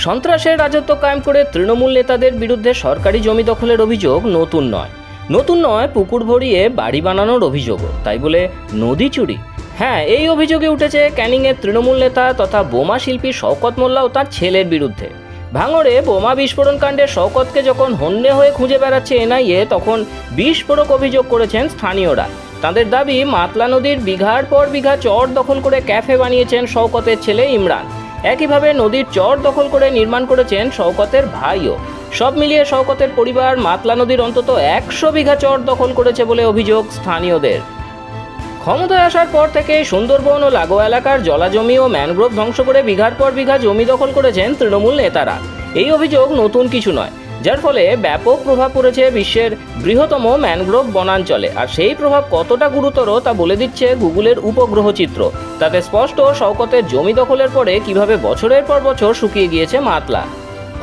সন্ত্রাসের রাজত্ব কায়েম করে তৃণমূল নেতাদের বিরুদ্ধে সরকারি জমি দখলের অভিযোগ নতুন নয় পুকুর ভরিয়ে বাড়ি বানানোর অভিযোগও। তাই বলে নদী চুরি? হ্যাঁ, এই অভিযোগে উঠেছে ক্যানিংয়ের তৃণমূল নেতা তথা বোমা শিল্পী শওকত মোল্লা ও তার ছেলের বিরুদ্ধে। ভাঙড়ে বোমা বিস্ফোরণ কাণ্ডে শওকতকে যখন হন্যে হয়ে খুঁজে বেড়াচ্ছে এনআইএ, তখন বিস্ফোরক অভিযোগ করেছেন স্থানীয়রা। তাদের দাবি, মাতলা নদীর বিঘার পর বিঘা চর দখল করে ক্যাফে বানিয়েছেন শওকতের ছেলে ইমরান। একইভাবে নদীর চর দখল করে নির্মাণ করেছেন শওকতের ভাইও। সব মিলিয়ে শওকতের পরিবার মাতলা নদীর অন্তত 100 বিঘা চর দখল করেছে বলে অভিযোগ স্থানীয়দের। ক্ষমতায় আসার পর থেকে সুন্দরবন ও লাগোয়া এলাকার জলাজমি ও ম্যানগ্রোভ ধ্বংস করে বিঘার পর বিঘা জমি দখল করেছেন তৃণমূল নেতারা। এই অভিযোগ নতুন কিছু নয়, যার ফলে ব্যাপক প্রভাব পড়েছে বিশ্বের বৃহত্তম ম্যানগ্রোভ বনাঞ্চলে। আর সেই প্রভাব কতটা গুরুতর তা বলে দিচ্ছে গুগলের উপগ্রহ চিত্র। তাতে স্পষ্ট শওকতের জমি দখলের পরে কিভাবে বছরের পর বছর শুকিয়ে গিয়েছে মাতলা।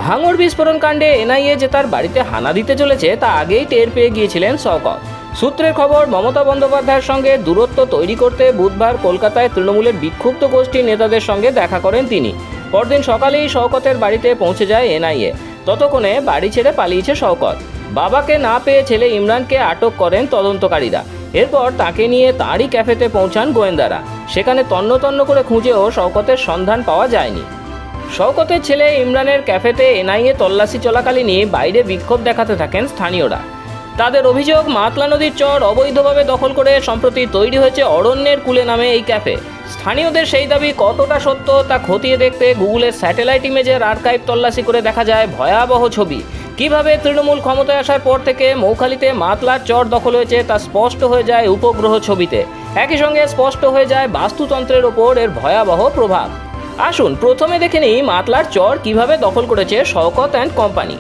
ভাঙড় বিস্ফোরণ কাণ্ডে এনআইএ যে তার বাড়িতে হানা দিতে চলেছে তা আগেই টের পেয়ে গিয়েছিলেন শওকত। সূত্রের খবর, মমতা বন্দ্যোপাধ্যায়ের সঙ্গে দূরত্ব তৈরি করতে বুধবার কলকাতায় তৃণমূলের বিক্ষুব্ধ গোষ্ঠীর নেতাদের সঙ্গে দেখা করেন তিনি। পরদিন সকালেই শওকতের বাড়িতে পৌঁছে যায় এনআইএ। ততক্ষণে বাড়ি ছেড়ে পালিয়েছে শওকত। বাবাকে না পেয়ে ছেলে ইমরানকে আটক করেন তদন্তকারীরা। এরপর তাকে নিয়ে তাঁরই ক্যাফেতে পৌঁছান গোয়েন্দারা। সেখানে তন্ন করে খুঁজেও শওকতের সন্ধান পাওয়া যায়নি। শওকতের ছেলে ইমরানের ক্যাফেতে এনআইএ তল্লাশি চলাকালীনই বাইরে বিক্ষোভ দেখাতে থাকেন স্থানীয়রা। তাদের অভিযোগ, মাতলা নদীর চর অবৈধভাবে দখল করে সম্প্রতি তৈরি হয়েছে অরণ্যের কূলে নামে এই ক্যাফে। স্থানীয়দের সেই দাবি কতটা সত্য তা খতিয়ে দেখতে গুগলের স্যাটেলাইট ইমেজের আর্কাইভ তল্লাশি করে দেখা যায় ভয়াবহ ছবি। কিভাবে তৃণমূল ক্ষমতায় আসার পর থেকে মৌখালিতে মাতলার চর দখল হয়েছে তা স্পষ্ট হয়ে যায় উপগ্রহ ছবিতে। একই সঙ্গে স্পষ্ট হয়ে যায় বাস্তুতন্ত্রের ওপর এর ভয়াবহ প্রভাব। আসুন প্রথমে দেখে নিই মাতলার চর কিভাবে দখল করেছে শওকত অ্যান্ড কোম্পানি।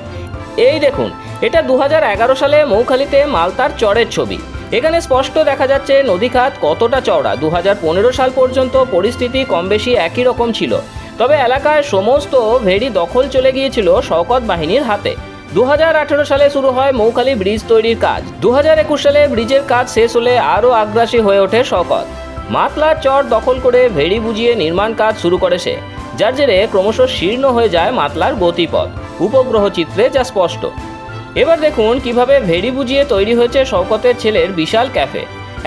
এই দেখুন, এটা 2011 সালে মৌখালিতে মালতার চরের ছবি। এখানে স্পষ্ট দেখা যাচ্ছে নদীখাত কতটা চওড়া। 2015 সাল পর্যন্ত পরিস্থিতি কম বেশি একই রকম ছিল, তবে এলাকায় সমস্ত ভেড়ি দখল চলে গিয়েছিল শওকত বাহিনীর হাতে। 2018 সালে শুরু হয় মৌখালি ব্রিজ তৈরির কাজ। 2021 সালে ব্রিজের কাজ শেষ হলে আরও আগ্রাসী হয়ে ওঠে শওকত। মাতলার চর দখল করে ভেড়ি বুঝিয়ে নির্মাণ কাজ শুরু করে সে, যার জেরে ক্রমশ শীর্ণ হয়ে যায় মাতলার গতিপথ। উপগ্রহ চিত্রে যা স্পষ্ট। এবার দেখুন কিভাবে ভেড়ি বুঝিয়ে তৈরি হয়েছে শওকতের ছেলের বিশাল ক্যাফে।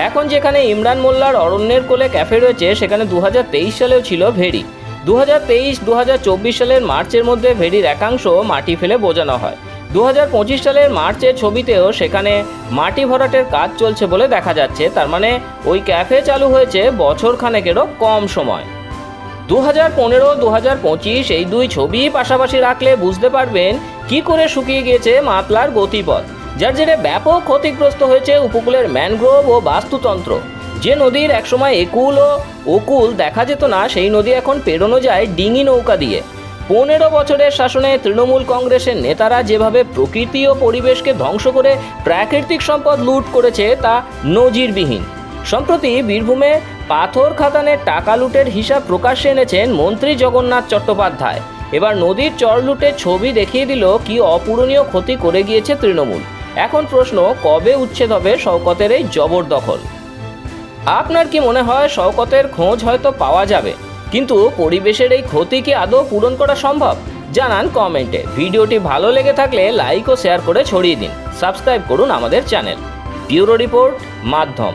এখন যেখানে ইমরান মোল্লার অরণ্যের কোলে ক্যাফে রয়েছে, সেখানে 2023 সালেও ছিল ভেড়ি। 2023-2024 সালের মার্চের মধ্যে ভেড়ির একাংশ মাটি ফেলে বোঝানো হয়। 2025 সালের মার্চের ছবিতেও সেখানে মাটি ভরাটের কাজ চলছে বলে দেখা যাচ্ছে। তার মানে ওই ক্যাফে চালু হয়েছে বছর খানেকেরও কম সময়। 2015-2025 এই দুই ছবি পাশাপাশি রাখলে বুঝতে পারবেন কি করে শুকিয়ে গিয়েছে মাতলার গতিপথ, যার জেরে ব্যাপক ক্ষতিগ্রস্ত হয়েছে উপকূলের ম্যানগ্রোভ ও বাস্তুতন্ত্র। যে নদীর একসময় একুল ও ওকুল দেখা যেত না, সেই নদী এখন পেরোনো যায় ডিঙি নৌকা দিয়ে। 15 বছরের শাসনে তৃণমূল কংগ্রেসের নেতারা যেভাবে প্রকৃতি ও পরিবেশকে ধ্বংস করে প্রাকৃতিক সম্পদ লুট করেছে তা নজিরবিহীন। সম্প্রতি বীরভূমে পাথর খাদানের টাকা লুটের হিসাব প্রকাশ্যে এনেছেন মন্ত্রী জগন্নাথ চট্টোপাধ্যায়। এবার নদীর চর লুটের ছবি দেখিয়ে দিল কি অপূরণীয় ক্ষতি করে গিয়েছে তৃণমূল। এখন প্রশ্ন, কবে উচ্ছেদ হবে শওকতের এই জবরদখল? আপনার কি মনে হয় শওকতের খোঁজ হয়তো পাওয়া যাবে, কিন্তু পরিবেশের এই ক্ষতি কি আদৌ পূরণ করা সম্ভব? জানান কমেন্টে। ভিডিওটি ভালো লেগে থাকলে লাইক ও শেয়ার করে ছড়িয়ে দিন। সাবস্ক্রাইব করুন আমাদের চ্যানেল। ব্যুরো রিপোর্ট, মাধ্যম।